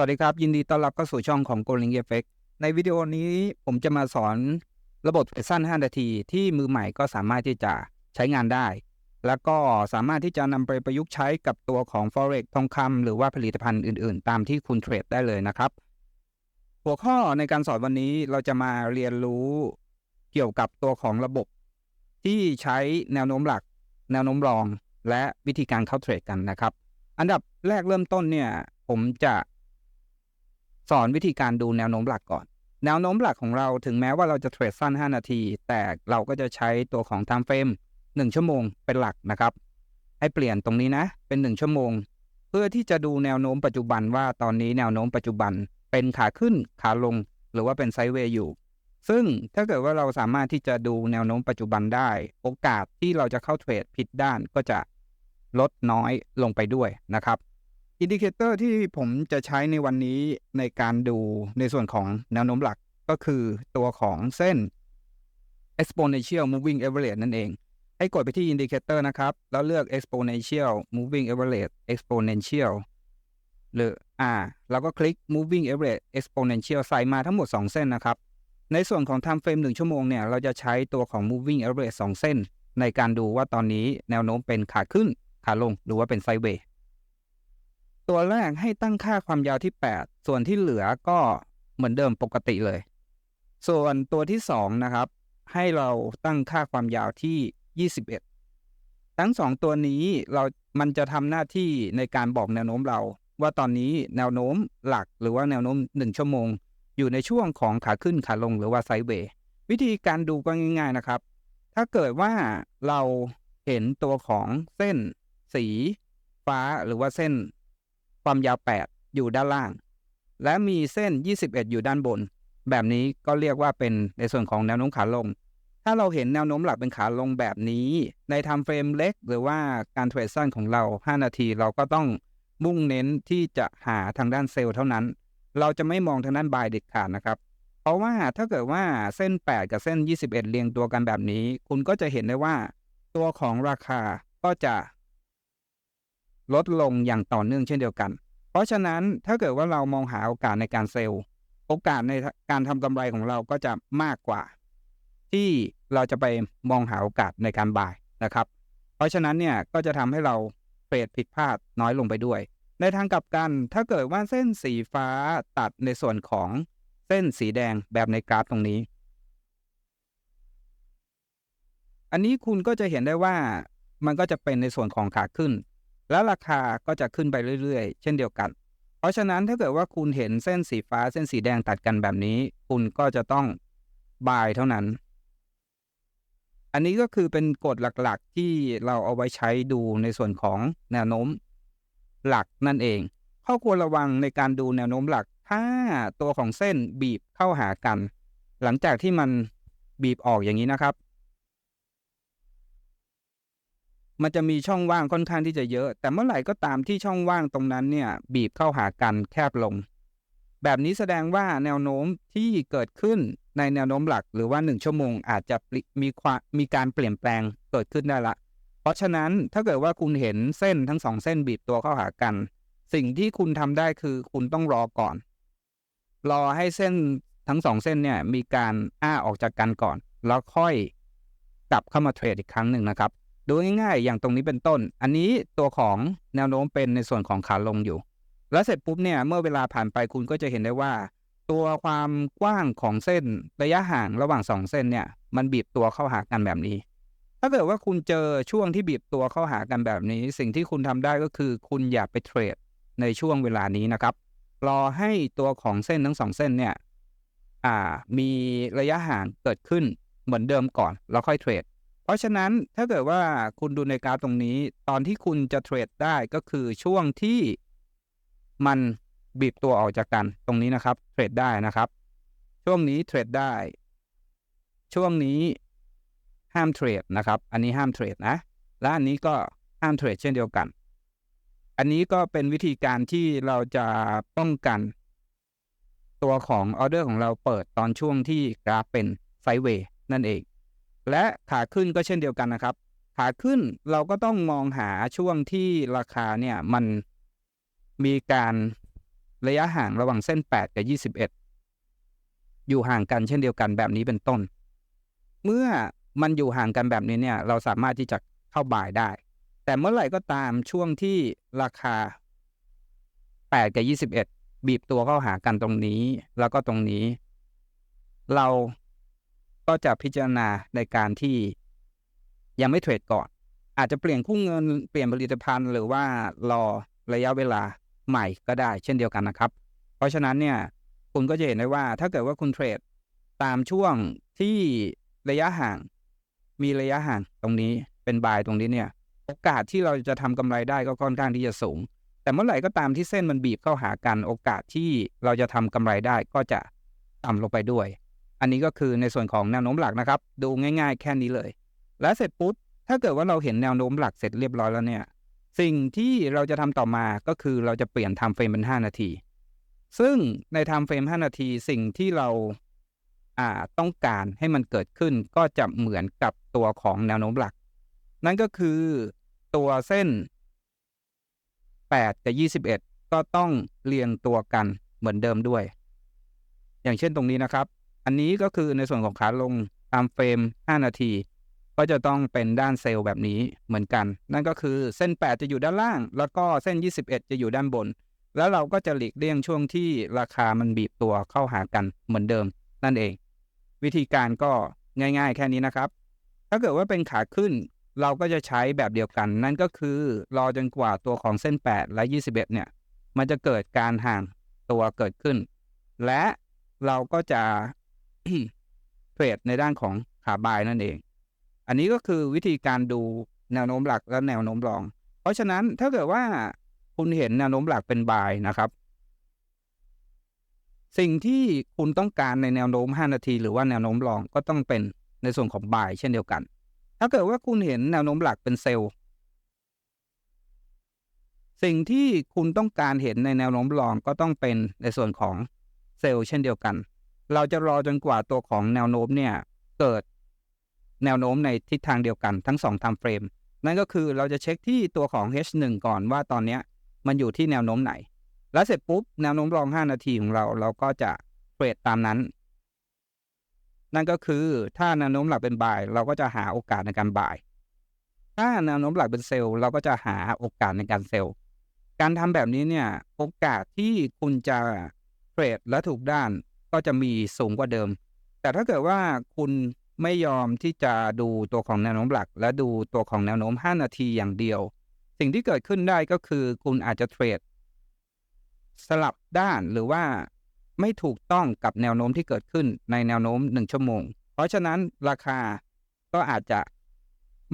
สวัสดีครับยินดีต้อนรับเข้าสู่ช่องของ Golink Effect ในวิดีโอนี้ผมจะมาสอนระบบเทรดสั้น5นาทีที่มือใหม่ก็สามารถที่จะใช้งานได้แล้วก็สามารถที่จะนำไปประยุกต์ใช้กับตัวของ Forex ทองคำหรือว่าผลิตภัณฑ์อื่นๆตามที่คุณเทรดได้เลยนะครับหัวข้อในการสอนวันนี้เราจะมาเรียนรู้เกี่ยวกับตัวของระบบที่ใช้แนวโน้มหลักแนวโน้มรองและวิธีการเข้าเทรดกันนะครับอันดับแรกเริ่มต้นเนี่ยผมจะสอนวิธีการดูแนวโน้มหลักก่อนแนวโน้มหลักของเราถึงแม้ว่าเราจะเทรดสั้น5นาทีแต่เราก็จะใช้ตัวของ Time Frame 1ชั่วโมงเป็นหลักนะครับให้เปลี่ยนตรงนี้นะเป็น1ชั่วโมงเพื่อที่จะดูแนวโน้มปัจจุบันว่าตอนนี้แนวโน้มปัจจุบันเป็นขาขึ้นขาลงหรือว่าเป็นไซด์เวย์อยู่ซึ่งถ้าเกิดว่าเราสามารถที่จะดูแนวโน้มปัจจุบันได้โอกาสที่เราจะเข้าเทรดผิดด้านก็จะลดน้อยลงไปด้วยนะครับอินดิเคเตอร์ที่ผมจะใช้ในวันนี้ในการดูในส่วนของแนวโน้มหลักก็คือตัวของเส้น exponential moving average นั่นเองให้กดไปที่อินดิเคเตอร์นะครับแล้วเลือก exponential moving average exponential หรือแล้วก็คลิก moving average exponential ใส่มาทั้งหมด2เส้นนะครับในส่วนของ time frame 1ชั่วโมงเนี่ยเราจะใช้ตัวของ moving average 2เส้นในการดูว่าตอนนี้แนวโน้มเป็นขาขึ้นขาลงหรือว่าเป็นไซด์เวย์ตัวแรกให้ตั้งค่าความยาวที่8ส่วนที่เหลือก็เหมือนเดิมปกติเลยส่วนตัวที่2นะครับให้เราตั้งค่าความยาวที่21ทั้ง2ตัวนี้มันจะทำหน้าที่ในการบอกแนวโน้มเราว่าตอนนี้แนวโน้มหลักหรือว่าแนวโน้ม1ชั่วโมงอยู่ในช่วงของขาขึ้นขาลงหรือว่าไซด์เวย์วิธีการดูก็ง่ายๆนะครับถ้าเกิดว่าเราเห็นตัวของเส้นสีฟ้าหรือว่าเส้นความยาว8อยู่ด้านล่างและมีเส้น21อยู่ด้านบนแบบนี้ก็เรียกว่าเป็นในส่วนของแนวโน้มขาลงถ้าเราเห็นแนวโน้มหลักเป็นขาลงแบบนี้ใน Time Frame เล็กหรือว่าการเทรดสั้นของเรา5นาทีเราก็ต้องมุ่งเน้นที่จะหาทางด้านเซลล์เท่านั้นเราจะไม่มองทางด้าน Buy เด็ดขาดนะครับเพราะว่าถ้าเกิดว่าเส้น8กับเส้น21เรียงตัวกันแบบนี้คุณก็จะเห็นได้ว่าตัวของราคาก็จะลดลงอย่างต่อเนื่องเช่นเดียวกันเพราะฉะนั้นถ้าเกิดว่าเรามองหาโอกาสในการเซลล์โอกาสในการทำกำไรของเราก็จะมากกว่าที่เราจะไปมองหาโอกาสในการบายนะครับเพราะฉะนั้นเนี่ยก็จะทำให้เราเทรดผิดพลาดน้อยลงไปด้วยในทางกลับกันถ้าเกิดว่าเส้นสีฟ้าตัดในส่วนของเส้นสีแดงแบบในกราฟตรงนี้อันนี้คุณก็จะเห็นได้ว่ามันก็จะเป็นในส่วนของขาขึ้นแล้วราคาก็จะขึ้นไปเรื่อยๆเช่นเดียวกันเพราะฉะนั้นถ้าเกิดว่าคุณเห็นเส้นสีฟ้าเส้นสีแดงตัดกันแบบนี้คุณก็จะต้องบายเท่านั้นอันนี้ก็คือเป็นกฎหลักๆที่เราเอาไว้ใช้ดูในส่วนของแนวโน้มหลักนั่นเองข้อควรระวังในการดูแนวโน้มหลักถ้าตัวของเส้นบีบเข้าหากันหลังจากที่มันบีบออกอย่างนี้นะครับมันจะมีช่องว่างค่อนข้างที่จะเยอะแต่เมื่อไหร่ก็ตามที่ช่องว่างตรงนั้นเนี่ยบีบเข้าหากันแคบลงแบบนี้แสดงว่าแนวโน้มที่เกิดขึ้นในแนวโน้มหลักหรือว่า1ชั่วโมงอาจจะมีการเปลี่ยนแปลงเกิดขึ้นได้ละเพราะฉะนั้นถ้าเกิดว่าคุณเห็นเส้นทั้ง2เส้นบีบตัวเข้าหากันสิ่งที่คุณทำได้คือคุณต้องรอก่อนรอให้เส้นทั้ง2เส้นเนี่ยมีการออกจากกันก่อนแล้วค่อยกลับเข้ามาเทรดอีกครั้งหนึ่งนะครับดูง่ายๆอย่างตรงนี้เป็นต้นอันนี้ตัวของแนวโน้มเป็นในส่วนของขาลงอยู่แล้วเสร็จปุ๊บเนี่ยเมื่อเวลาผ่านไปคุณก็จะเห็นได้ว่าตัวความกว้างของเส้นระยะห่างระหว่าง2เส้นเนี่ยมันบีบตัวเข้าหากันแบบนี้ถ้าเกิดว่าคุณเจอช่วงที่บีบตัวเข้าหากันแบบนี้สิ่งที่คุณทำได้ก็คือคุณอย่าไปเทรดในช่วงเวลานี้นะครับรอให้ตัวของเส้นทั้ง2เส้นเนี่ยมีระยะห่างเกิดขึ้นเหมือนเดิมก่อนแล้วค่อยเทรดเพราะฉะนั้นถ้าเกิดว่าคุณดูในกราฟตรงนี้ตอนที่คุณจะเทรดได้ก็คือช่วงที่มันบีบตัวออกจากกันตรงนี้นะครับเทรดได้นะครับช่วงนี้เทรดได้ช่วงนี้ห้ามเทรดนะครับอันนี้ห้ามเทรดนะและอันนี้ก็ห้ามเทรดเช่นเดียวกันอันนี้ก็เป็นวิธีการที่เราจะป้องกันตัวของออเดอร์ของเราเปิดตอนช่วงที่กราฟเป็นไซด์เวย์นั่นเองและขาขึ้นก็เช่นเดียวกันนะครับขาขึ้นเราก็ต้องมองหาช่วงที่ราคาเนี่ยมันมีการ ระยะห่างระหว่างเส้น8กับ21อยู่ห่างกันเช่นเดียวกันแบบนี้เป็นต้นเมื่อมันอยู่ห่างกันแบบนี้เนี่ยเราสามารถที่จะเข้าบ่ายได้แต่เมื่อไหร่ก็ตามช่วงที่ราคา8กับ21บีบตัวเข้าหากันตรงนี้แล้วก็ตรงนี้เราก็จะพิจารณาในการที่ยังไม่เทรดก่อนอาจจะเปลี่ยนคู่เงินเปลี่ยนผลิตภัณฑ์หรือว่ารอระยะเวลาใหม่ก็ได้เช่นเดียวกันนะครับเพราะฉะนั้นเนี่ยคุณก็จะเห็นได้ว่าถ้าเกิดว่าคุณเทรดตามช่วงที่ระยะห่างมีระยะห่างตรงนี้เป็นบายตรงนี้เนี่ยโอกาสที่เราจะทำกำไรได้ก็ค่อนข้างที่จะสูงแต่เมื่อไหร่ก็ตามที่เส้นมันบีบเข้าหากันโอกาสที่เราจะทำกำไรได้ก็จะต่ำลงไปด้วยอันนี้ก็คือในส่วนของแนวโน้มหลักนะครับดูง่ายๆแค่นี้เลยและเสร็จปุ๊บถ้าเกิดว่าเราเห็นแนวโน้มหลักเสร็จเรียบร้อยแล้วเนี่ยสิ่งที่เราจะทำต่อมาก็คือเราจะเปลี่ยนไทม์เฟรมเป็น5นาทีซึ่งในไทม์เฟรม5นาทีสิ่งที่เราต้องการให้มันเกิดขึ้นก็จะเหมือนกับตัวของแนวโน้มหลักนั่นก็คือตัวเส้น8กับ21ก็ต้องเรียงตัวกันเหมือนเดิมด้วยอย่างเช่นตรงนี้นะครับอันนี้ก็คือในส่วนของขาลงไทม์เฟรม5นาทีก็จะต้องเป็นด้านเซลล์แบบนี้เหมือนกันนั่นก็คือเส้น8จะอยู่ด้านล่างแล้วก็เส้น21จะอยู่ด้านบนแล้วเราก็จะหลีกเลี่ยงช่วงที่ราคามันบีบตัวเข้าหากันเหมือนเดิมนั่นเองวิธีการก็ง่ายๆแค่นี้นะครับถ้าเกิดว่าเป็นขาขึ้นเราก็จะใช้แบบเดียวกันนั่นก็คือรอจนกว่าตัวของเส้น8และ21เนี่ยมันจะเกิดการห่างตัวเกิดขึ้นและเราก็จะ เทรดในด้านของขาบายนั่นเองอันนี้ก็คือวิธีการดูแนวโน้มหลักและแนวโน้มรองเพราะฉะนั้นถ้าเกิดว่าคุณเห็นแนวโน้มหลักเป็นบายนะครับสิ่งที่คุณต้องการในแนวโน้ม5นาทีหรือว่าแนวโน้มรองก็ต้องเป็นในส่วนของบายเช่นเดียวกันถ้าเกิดว่าคุณเห็นแนวโน้มหลักเป็นเซลล์สิ่งที่คุณต้องการเห็นในแนวโน้มรองก็ต้องเป็นในส่วนของเซลล์เช่นเดียวกันเราจะรอจนกว่าตัวของแนวโน้มเนี่ยเกิดแนวโน้มในทิศทางเดียวกันทั้ง2 time frame นั่นก็คือเราจะเช็คที่ตัวของ H1 ก่อนว่าตอนนี้มันอยู่ที่แนวโน้มไหนแล้วเสร็จปุ๊บแนวโน้มรอง5นาทีของเราก็จะเทรดตามนั้นนั่นก็คือถ้าแนวโน้มหลักเป็นบายเราก็จะหาโอกาสในการบายถ้าแนวโน้มหลักเป็นเซลล์เราก็จะหาโอกาสในการเซลล์การทำแบบนี้เนี่ยโอกาสที่คุณจะเทรดและถูกด้านก็จะมีสูงกว่าเดิมแต่ถ้าเกิดว่าคุณไม่ยอมที่จะดูตัวของแนวโน้มหลักและดูตัวของแนวโน้ม5นาทีอย่างเดียวสิ่งที่เกิดขึ้นได้ก็คือคุณอาจจะเทรดสลับด้านหรือว่าไม่ถูกต้องกับแนวโน้มที่เกิดขึ้นในแนวโน้ม1ชั่วโมงเพราะฉะนั้นราคาก็อาจจะ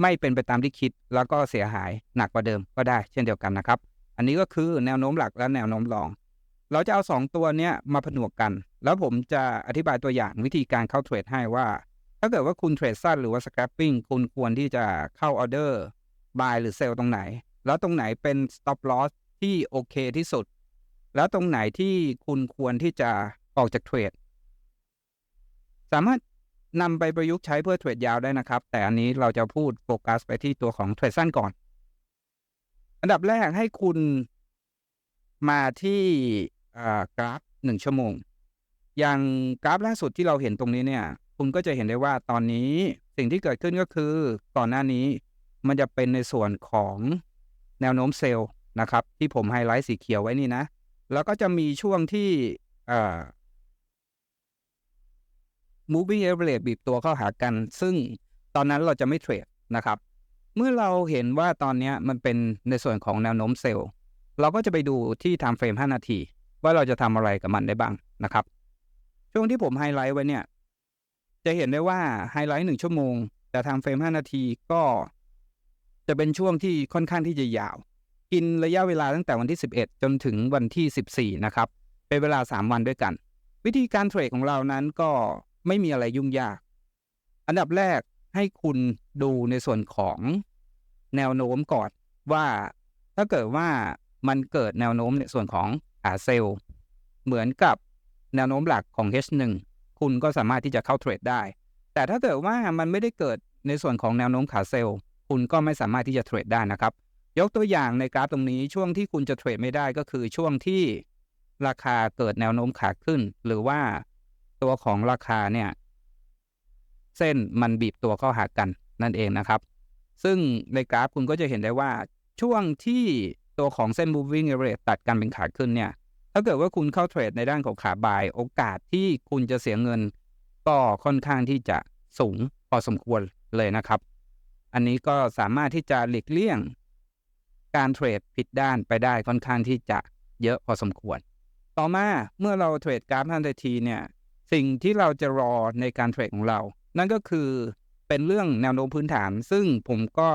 ไม่เป็นไปตามที่คิดแล้วก็เสียหายหนักกว่าเดิมก็ได้เช่นเดียวกันนะครับอันนี้ก็คือแนวโน้มหลักและแนวโน้มรองเราจะเอา2ตัวเนี้ยมาผนวกกันแล้วผมจะอธิบายตัวอย่างวิธีการเข้าเทรดให้ว่าถ้าเกิดว่าคุณเทรดสั้นหรือว่า scalping คุณควรที่จะเข้าออเดอร์ buy หรือ sell ตรงไหนแล้วตรงไหนเป็น stop loss ที่โอเคที่สุดแล้วตรงไหนที่คุณควรที่จะออกจากเทรดสามารถนำไปประยุกต์ใช้เพื่อเทรดยาวได้นะครับแต่อันนี้เราจะพูดโฟกัสไปที่ตัวของเทรดสั้นก่อนอันดับแรกให้คุณมาที่กราฟ1ชั่วโมงอย่างกราฟล่าสุดที่เราเห็นตรงนี้เนี่ยคุณก็จะเห็นได้ว่าตอนนี้สิ่งที่เกิดขึ้นก็คือก่อนหน้านี้มันจะเป็นในส่วนของแนวโน้มเซลล์นะครับที่ผมไฮไลท์สีเขียวไว้นี่นะแล้วก็จะมีช่วงที่moving average บีบตัวเข้าหากันซึ่งตอนนั้นเราจะไม่เทรดนะครับเมื่อเราเห็นว่าตอนนี้มันเป็นในส่วนของแนวโน้มเซลล์เราก็จะไปดูที่ time frame 5นาทีว่าเราจะทำอะไรกับมันได้บ้างนะครับช่วงที่ผมไฮไลท์ไว้เนี่ยจะเห็นได้ว่าไฮไลท์1ชั่วโมงแต่ time frame 5นาทีก็จะเป็นช่วงที่ค่อนข้างที่จะยาวกินระยะเวลาตั้งแต่วันที่11จนถึงวันที่14นะครับเป็นเวลา3วันด้วยกันวิธีการเทรดของเรานั้นก็ไม่มีอะไรยุ่งยากอันดับแรกให้คุณดูในส่วนของแนวโน้มก่อนว่าถ้าเกิดว่ามันเกิดแนวโน้มในส่วนของขาเซลล์เหมือนกับแนวโน้มหลักของ H1 คุณก็สามารถที่จะเข้าเทรดได้แต่ถ้าเกิดว่ามันไม่ได้เกิดในส่วนของแนวโน้มขาเซลล์คุณก็ไม่สามารถที่จะเทรดได้นะครับยกตัวอย่างในกราฟตรงนี้ช่วงที่คุณจะเทรดไม่ได้ก็คือช่วงที่ ราคาเกิดแนวโน้มขาขึ้นหรือว่าตัวของราคาเนี่ยเส้นมันบีบตัวเข้าหากันนั่นเองนะครับซึ่งในกราฟคุณก็จะเห็นได้ว่าช่วงที่ตัวของเส้น moving average ตัดกันเป็นขาขึ้นเนี่ยถ้าเกิดว่าคุณเข้าเทรดในด้านของขาบายโอกาสที่คุณจะเสียเงินก็ค่อนข้างที่จะสูงพอสมควรเลยนะครับอันนี้ก็สามารถที่จะหลีกเลี่ยงการเทรดผิดด้านไปได้ค่อนข้างที่จะเยอะพอสมควรต่อมาเมื่อเราเทรดกราฟ5 นาทีเนี่ยสิ่งที่เราจะรอในการเทรดของเรานั่นก็คือเป็นเรื่องแนวโน้มพื้นฐานซึ่งผมก็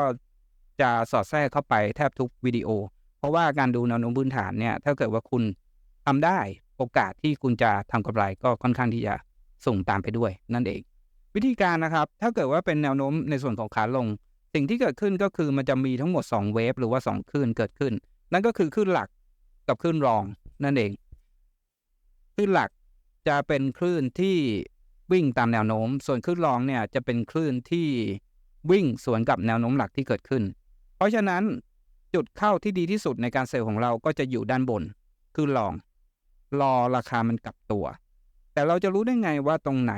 จะสอดแทรกเข้าไปแทบทุกวิดีโอเพราะว่าการดูแนวโน้มพื้นฐานเนี่ยถ้าเกิดว่าคุณทำได้โอกาสที่คุณจะทำกำไรก็ค่อนข้างที่จะสูงตามไปด้วยนั่นเองวิธีการนะครับถ้าเกิดว่าเป็นแนวโน้มในส่วนของขาลงสิ่งที่เกิดขึ้นก็คือมันจะมีทั้งหมด2เวฟหรือว่า2คลื่นเกิดขึ้นนั่นก็คือคลื่นหลักกับคลื่นรองนั่นเองคลื่นหลักจะเป็นคลื่นที่วิ่งตามแนวโน้มส่วนคลื่นรองเนี่ยจะเป็นคลื่นที่วิ่งสวนกับแนวโน้มหลักที่เกิดขึ้นเพราะฉะนั้นจุดเข้าที่ดีที่สุดในการเซลล์ของเราก็จะอยู่ด้านบนคลื่นรองรอราคามันกลับตัวแต่เราจะรู้ได้ไงว่าตรงไหน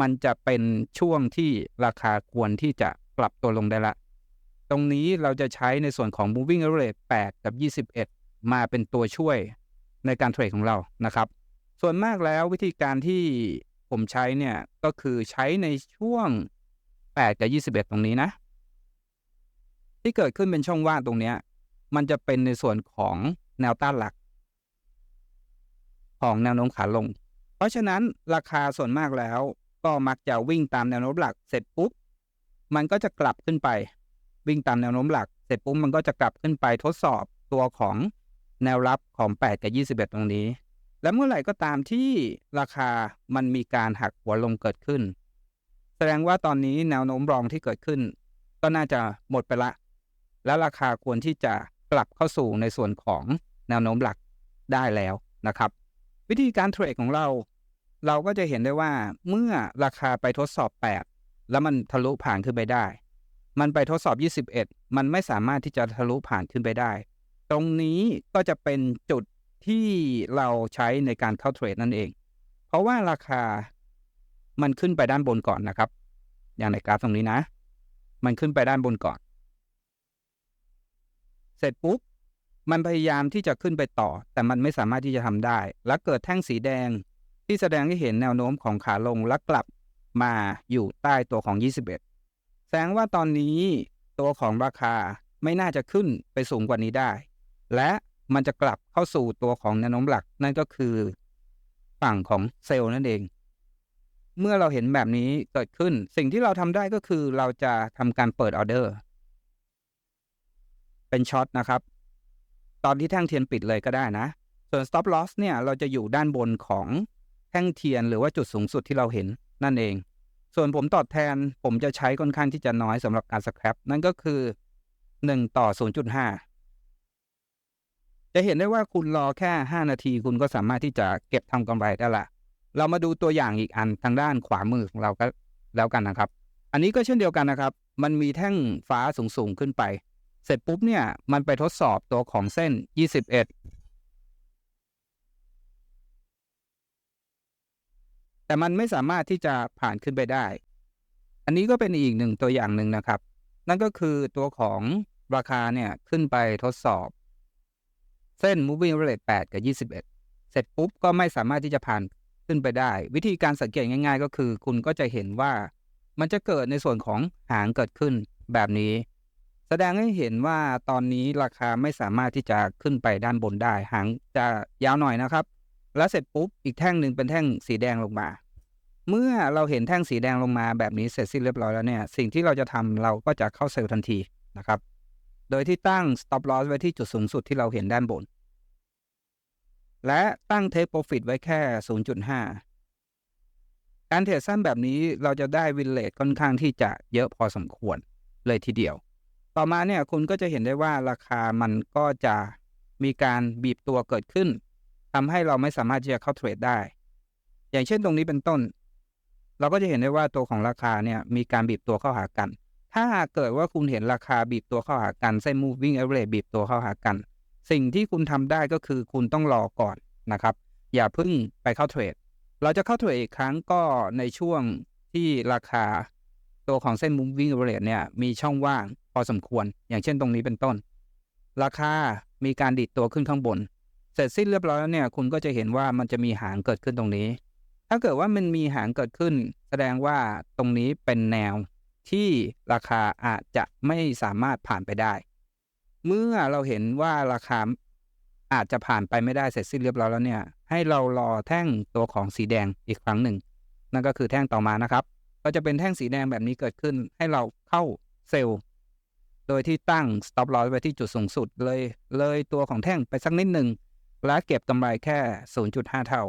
มันจะเป็นช่วงที่ราคาควรที่จะปรับตัวลงได้ละตรงนี้เราจะใช้ในส่วนของ moving average 8 กับ 21มาเป็นตัวช่วยในการเทรดของเรานะครับส่วนมากแล้ววิธีการที่ผมใช้เนี่ยก็คือใช้ในช่วง8 กับ 21ตรงนี้นะที่เกิดขึ้นเป็นช่องว่างตรงนี้มันจะเป็นในส่วนของแนวต้านหลักของแนวโน้มขาลงเพราะฉะนั้นราคาส่วนมากแล้วก็มักจะวิ่งตามแนวโน้มหลักเสร็จปุ๊บมันก็จะกลับขึ้นไปวิ่งตามแนวโน้มหลักเสร็จปุ๊บมันก็จะกลับขึ้นไปทดสอบตัวของแนวรับของ8 กับ 21ตรงนี้และเมื่อไหร่ก็ตามที่ราคามันมีการหักหัวลงเกิดขึ้นแสดงว่าตอนนี้แนวโน้มรองที่เกิดขึ้นก็น่าจะหมดไปละและราคาควรที่จะกลับเข้าสู่ในส่วนของแนวโน้มหลักได้แล้วนะครับวิธีการเทรดของเราก็จะเห็นได้ว่าเมื่อราคาไปทดสอบ8แล้วมันทะลุผ่านขึ้นไปได้มันไปทดสอบ21มันไม่สามารถที่จะทะลุผ่านขึ้นไปได้ตรงนี้ก็จะเป็นจุดที่เราใช้ในการเข้าเทรดนั่นเองเพราะว่าราคามันขึ้นไปด้านบนก่อนนะครับอย่างในกราฟตรงนี้นะมันขึ้นไปด้านบนก่อนเสร็จปุ๊บมันพยายามที่จะขึ้นไปต่อแต่มันไม่สามารถที่จะทำได้และเกิดแท่งสีแดงที่แสดงให้เห็นแนวโน้มของขาลงและกลับมาอยู่ใต้ตัวของ21แสดงว่าตอนนี้ตัวของราคาไม่น่าจะขึ้นไปสูงกว่านี้ได้และมันจะกลับเข้าสู่ตัวของแนวโน้มหลักนั่นก็คือฝั่งของเซลล์นั่นเองเมื่อเราเห็นแบบนี้เกิดขึ้นสิ่งที่เราทำได้ก็คือเราจะทำการเปิดออเดอร์เป็นช็อตนะครับตอนที่แท่งเทียนปิดเลยก็ได้นะส่วน stop loss เนี่ยเราจะอยู่ด้านบนของแท่งเทียนหรือว่าจุดสูงสุดที่เราเห็นนั่นเองส่วนผมตอบแทนผมจะใช้ค่อนข้างที่จะน้อยสำหรับการสแครปนั่นก็คือ1 ต่อ 0.5 จะเห็นได้ว่าคุณรอแค่5 นาทีคุณก็สามารถที่จะเก็บทำกำไรได้ละเรามาดูตัวอย่างอีกอันทางด้านขวามือของเราก็แล้วกันนะครับอันนี้ก็เช่นเดียวกันนะครับมันมีแท่งฟ้าสูงขึ้นไปเสร็จปุ๊บเนี่ยมันไปทดสอบตัวของเส้น21แต่มันไม่สามารถที่จะผ่านขึ้นไปได้อันนี้ก็เป็นอีกตัวอย่างหนึ่งนะครับนั่นก็คือตัวของราคาเนี่ยขึ้นไปทดสอบเส้น moving average 8 กับ 21เสร็จปุ๊บก็ไม่สามารถที่จะผ่านขึ้นไปได้วิธีการสังเกตง่ายๆก็คือคุณก็จะเห็นว่ามันจะเกิดในส่วนของหางเกิดขึ้นแบบนี้แสดงให้เห็นว่าตอนนี้ราคาไม่สามารถที่จะขึ้นไปด้านบนได้หางจะยาวหน่อยนะครับแล้วเสร็จปุ๊บอีกแท่งหนึ่งเป็นแท่งสีแดงลงมาเมื่อเราเห็นแท่งสีแดงลงมาแบบนี้เสร็จสิ้นเรียบร้อยแล้วเนี่ยสิ่งที่เราจะทำเราก็จะเข้าเซลล์ทันทีนะครับโดยที่ตั้ง stop loss ไว้ที่จุดสูงสุดที่เราเห็นด้านบนและตั้ง take profit ไว้แค่ 0.5 การเทรดสั้นแบบนี้เราจะได้วินเรทค่อนข้างที่จะเยอะพอสมควรเลยทีเดียวต่อมาเนี่ยคุณก็จะเห็นได้ว่าราคามันก็จะมีการบีบตัวเกิดขึ้นทำให้เราไม่สามารถที่จะเข้าเทรดได้อย่างเช่นตรงนี้เป็นต้นเราก็จะเห็นได้ว่าตัวของราคาเนี่ยมีการบีบตัวเข้าหากันถ้าเกิดว่าคุณเห็นราคาบีบตัวเข้าหากันเส้น moving average บีบตัวเข้าหากัน สิ่งที่คุณทำได้ก็คือคุณต้องรอก่อนนะครับอย่าเพิ่งไปเข้าเทรดเราจะเข้าเทรดอีกครั้งก็ในช่วงที่ราคาตัวของเส้น moving average เนี่ยมีช่องว่างพอสมควรอย่างเช่นตรงนี้เป็นต้นราคามีการดิดตัวขึ้นข้างบนเสร็จสิ้นเรียบร้อยแล้วเนี่ยคุณก็จะเห็นว่ามันจะมีหางเกิดขึ้นตรงนี้ถ้าเกิดว่ามันมีหางเกิดขึ้นแสดงว่าตรงนี้เป็นแนวที่ราคาอาจจะไม่สามารถผ่านไปได้เมื่อเราเห็นว่าราคาอาจจะผ่านไปไม่ได้เสร็จสิ้นเรียบร้อยแล้วเนี่ยให้เรารอแท่งตัวของสีแดงอีกครั้งหนึ่งนั่นก็คือแท่งต่อมานะครับก็จะเป็นแท่งสีแดงแบบนี้เกิดขึ้นให้เราเข้าเซลล์โดยที่ตั้ง stop loss ไว้ที่จุดสูงสุดเลยตัวของแท่งไปสักนิดหนึ่งและเก็บกำไรแค่ 0.5 เท่า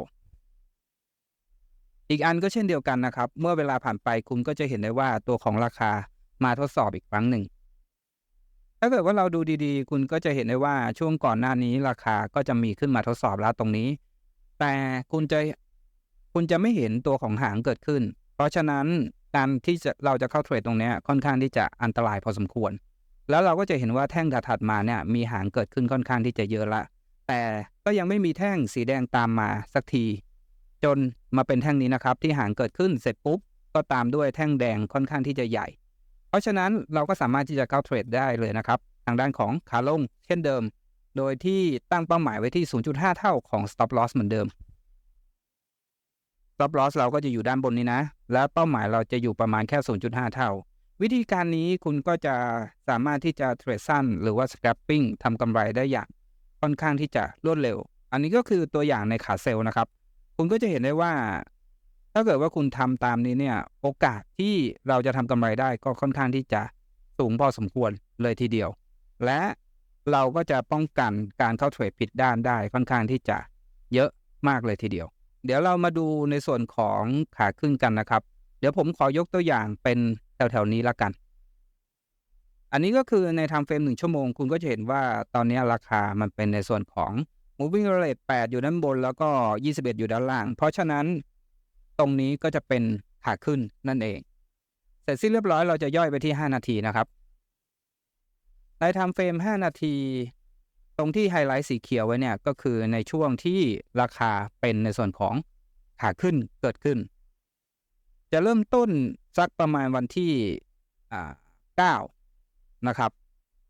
อีกอันก็เช่นเดียวกันนะครับเมื่อเวลาผ่านไปคุณก็จะเห็นได้ว่าตัวของราคามาทดสอบอีกครั้งหนึ่งถ้าเกิดว่าเราดูดีๆคุณก็จะเห็นได้ว่าช่วงก่อนหน้านี้ราคาก็จะมีขึ้นมาทดสอบแล้วตรงนี้แต่คุณจะไม่เห็นตัวของหางเกิดขึ้นเพราะฉะนั้นการที่เราจะเข้าเทรดตรงนี้ค่อนข้างที่จะอันตรายพอสมควรแล้วเราก็จะเห็นว่าแท่งถัดมาเนี่ยมีหางเกิดขึ้นค่อนข้างที่จะเยอะละแต่ก็ยังไม่มีแท่งสีแดงตามมาสักทีจนมาเป็นแท่งนี้นะครับที่หางเกิดขึ้นเสร็จปุ๊บก็ตามด้วยแท่งแดงค่อนข้างที่จะใหญ่เพราะฉะนั้นเราก็สามารถที่จะเข้าเทรดได้เลยนะครับทางด้านของขาลงเช่นเดิมโดยที่ตั้งเป้าหมายไว้ที่ 0.5 เท่าของ stop loss เหมือนเดิม stop loss เราก็จะอยู่ด้านบนนี้นะและเป้าหมายเราจะอยู่ประมาณแค่ 0.5 เท่าวิธีการนี้คุณก็จะสามารถที่จะเทรดสั้นหรือว่า scalping ทำกำไรได้อย่างค่อนข้างที่จะรวดเร็วอันนี้ก็คือตัวอย่างในขาเซลล์นะครับคุณก็จะเห็นได้ว่าถ้าเกิดว่าคุณทำตามนี้เนี่ยโอกาสที่เราจะทำกำไรได้ก็ค่อนข้างที่จะสูงพอสมควรเลยทีเดียวและเราก็จะป้องกันการเข้าเทรดผิดด้านได้ค่อนข้างที่จะเยอะมากเลยทีเดียวเดี๋ยวเรามาดูในส่วนของขาขึ้นกันนะครับเดี๋ยวผมขอยกตัวอย่างเป็นแถวๆนี้ละกันอันนี้ก็คือใน time frame 1 ชั่วโมงคุณก็จะเห็นว่าตอนนี้ราคามันเป็นในส่วนของ moving average 8อยู่ด้านบนแล้วก็21อยู่ด้านล่างเพราะฉะนั้นตรงนี้ก็จะเป็นขาขึ้นนั่นเองเสร็จสิ้นเรียบร้อยเราจะย่อยไปที่5นาทีนะครับใน time frame 5นาทีตรงที่ไฮไลท์สีเขียวไว้เนี่ยก็คือในช่วงที่ราคาเป็นในส่วนของขาขึ้นเกิดขึ้นจะเริ่มต้นสักประมาณวันที่9นะครับ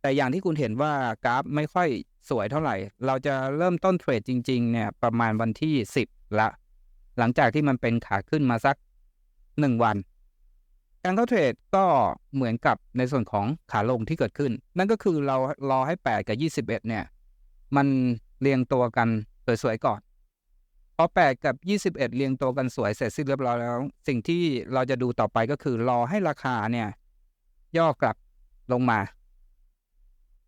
แต่อย่างที่คุณเห็นว่ากราฟไม่ค่อยสวยเท่าไหร่เราจะเริ่มต้นเทรดจริงๆเนี่ยประมาณวันที่10ละหลังจากที่มันเป็นขาขึ้นมาสัก1วันการเข้าเทรดก็เหมือนกับในส่วนของขาลงที่เกิดขึ้นนั่นก็คือเรารอให้8กับ21เนี่ยมันเรียงตัวกันสวยๆก่อนพอ8กับ21เรียงตัวกันสวยเสร็จสิ้นเรียบร้อยแล้วสิ่งที่เราจะดูต่อไปก็คือรอให้ราคาเนี่ยย่อกลับลงมา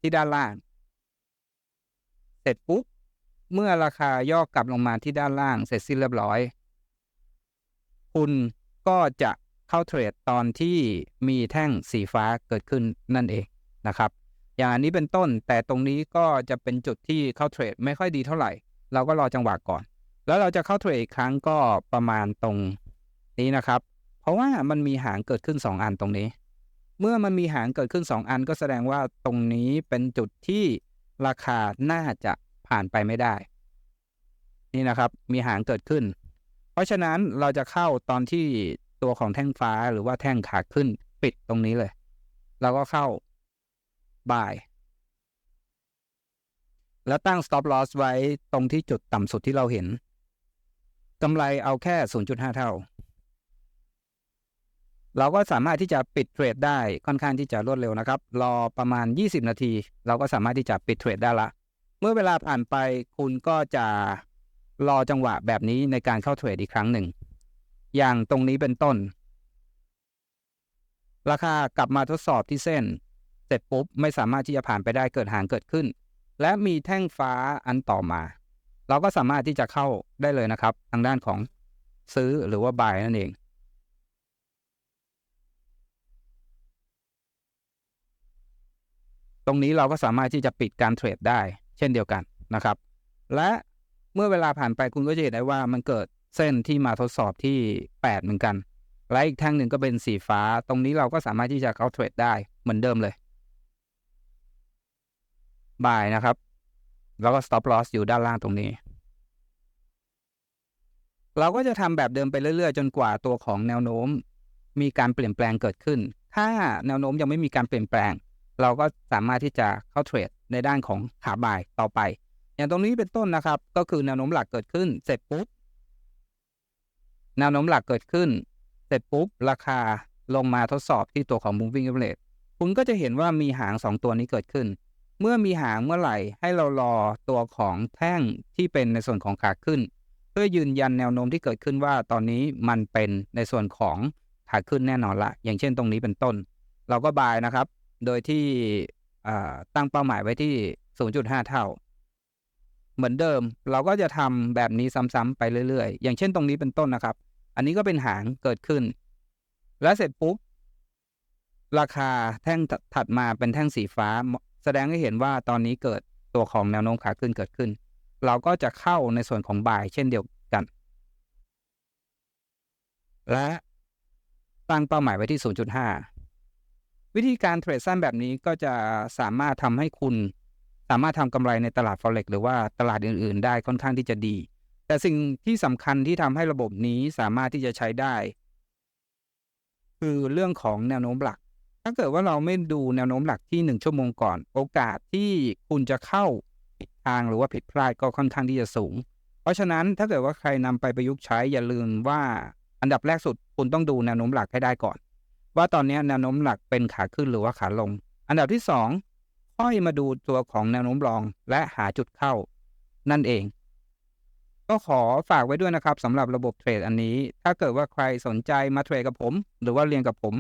ที่ด้านล่างเสร็จปุ๊บเมื่อราคาย่อกลับลงมาที่ด้านล่างเสร็จสิ้นเรียบร้อยคุณก็จะเข้าเทรดตอนที่มีแท่งสีฟ้าเกิดขึ้นนั่นเองนะครับอย่างอันนี้เป็นต้นแต่ตรงนี้ก็จะเป็นจุดที่เข้าเทรดไม่ค่อยดีเท่าไหร่เราก็รอจังหวะก่อนแล้วเราจะเข้าเทรดอีกครั้งก็ประมาณตรงนี้นะครับเพราะว่ามันมีหางเกิดขึ้น2อันตรงนี้เมื่อมันมีหางเกิดขึ้น2อันก็แสดงว่าตรงนี้เป็นจุดที่ราคาน่าจะผ่านไปไม่ได้นี่นะครับมีหางเกิดขึ้นเพราะฉะนั้นเราจะเข้าตอนที่ตัวของแท่งฟ้าหรือว่าแท่งขาขึ้นปิดตรงนี้เลยเราก็เข้า buy แล้วตั้ง stop loss ไว้ตรงที่จุดต่ำสุดที่เราเห็นกำไรเอาแค่ 0.5 เท่าเราก็สามารถที่จะปิดเทรดได้ค่อนข้างที่จะรวดเร็วนะครับรอประมาณ20นาทีเราก็สามารถที่จะปิดเทรดได้ละเมื่อเวลาผ่านไปคุณก็จะรอจังหวะแบบนี้ในการเข้าเทรดอีกครั้งหนึ่งอย่างตรงนี้เป็นต้นราคากลับมาทดสอบที่เส้นเสร็จปุ๊บไม่สามารถที่จะผ่านไปได้เกิดหางเกิดขึ้นและมีแท่งฟ้าอันต่อมาเราก็สามารถที่จะเข้าได้เลยนะครับทางด้านของซื้อหรือว่า buy นั่นเองตรงนี้เราก็สามารถที่จะปิดการเทรดได้เช่นเดียวกันนะครับและเมื่อเวลาผ่านไปคุณก็จะเห็นได้ว่ามันเกิดเส้นที่มาทดสอบที่8เหมือนกันและอีกแท่งหนึ่งก็เป็นสีฟ้าตรงนี้เราก็สามารถที่จะเข้าเทรดได้เหมือนเดิมเลย buy นะครับ แล้วก็ stop loss อยู่ด้านล่างตรงนี้เราก็จะทำแบบเดิมไปเรื่อยๆจนกว่าตัวของแนวโน้มมีการเปลี่ยนแปลงเกิดขึ้นถ้าแนวโน้มยังไม่มีการเปลี่ยนแปลงเราก็สามารถที่จะเข้าเทรดในด้านของขาบ่ายต่อไปอย่างตรงนี้เป็นต้นนะครับก็คือแนวโน้มหลักเกิดขึ้นเสร็จปุ๊บแนวโน้มหลักเกิดขึ้นเสร็จปุ๊บราคาลงมาทดสอบที่ตัวของ moving average คุณก็จะเห็นว่ามีหาง2ตัวนี้เกิดขึ้นเมื่อมีหางเมื่อไหร่ให้เรารอตัวของแท่งที่เป็นในส่วนของขาขึ้นเพื่อยืนยันแนวโน้มที่เกิดขึ้นว่าตอนนี้มันเป็นในส่วนของขาขึ้นแน่นอนละอย่างเช่นตรงนี้เป็นต้นเราก็บายนะครับโดยที่ตั้งเป้าหมายไว้ที่ 0.5 เท่าเหมือนเดิมเราก็จะทำแบบนี้ซ้ำๆไปเรื่อยๆอย่างเช่นตรงนี้เป็นต้นนะครับอันนี้ก็เป็นหางเกิดขึ้นและเสร็จปุ๊บราคาแท่งถัดมาเป็นแท่งสีฟ้าแสดงให้เห็นว่าตอนนี้เกิดตัวของแนวโน้มขาขึ้นเกิดขึ้นเราก็จะเข้าในส่วนของบายเช่นเดียวกันและตั้งเป้าหมายไว้ที่ 0.5 วิธีการเทรดสั้นแบบนี้ก็จะสามารถทำให้คุณสามารถทำกำไรในตลาด Forex หรือว่าตลาดอื่นๆได้ค่อนข้างที่จะดีแต่สิ่งที่สำคัญที่ทำให้ระบบนี้สามารถที่จะใช้ได้คือเรื่องของแนวโน้มหลักถ้าเกิดว่าเราไม่ดูแนวโน้มหลักที่1ชั่วโมงก่อนโอกาสที่คุณจะเข้าผิดทางหรือว่าผิดพลาดก็ค่อนข้างที่จะสูงเพราะฉะนั้นถ้าเกิดว่าใครนำไปประยุกต์ใช้อย่าลืมว่าอันดับแรกสุดคุณต้องดูแนวโน้มหลักให้ได้ก่อนว่าตอนนี้แนวโน้มหลักเป็นขาขึ้นหรือว่าขาลงอันดับที่2ค่อยมาดูตัวของแนวโน้มรองและหาจุดเข้านั่นเองก็ขอฝากไว้ด้วยนะครับสำหรับระบบเทรดอันนี้ถ้าเกิดว่าใครสนใจมาเทรดกับผมหรือว่าเรียนกับผม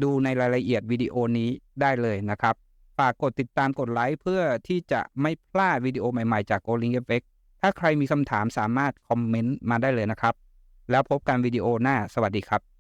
ดูในรายละเอียดวิดีโอนี้ได้เลยนะครับฝากกดติดตามกดไลค์เพื่อที่จะไม่พลาดวิดีโอใหม่ๆจาก GoLinkFX ถ้าใครมีคำถามสามารถคอมเมนต์มาได้เลยนะครับแล้วพบกันวิดีโอหน้าสวัสดีครับ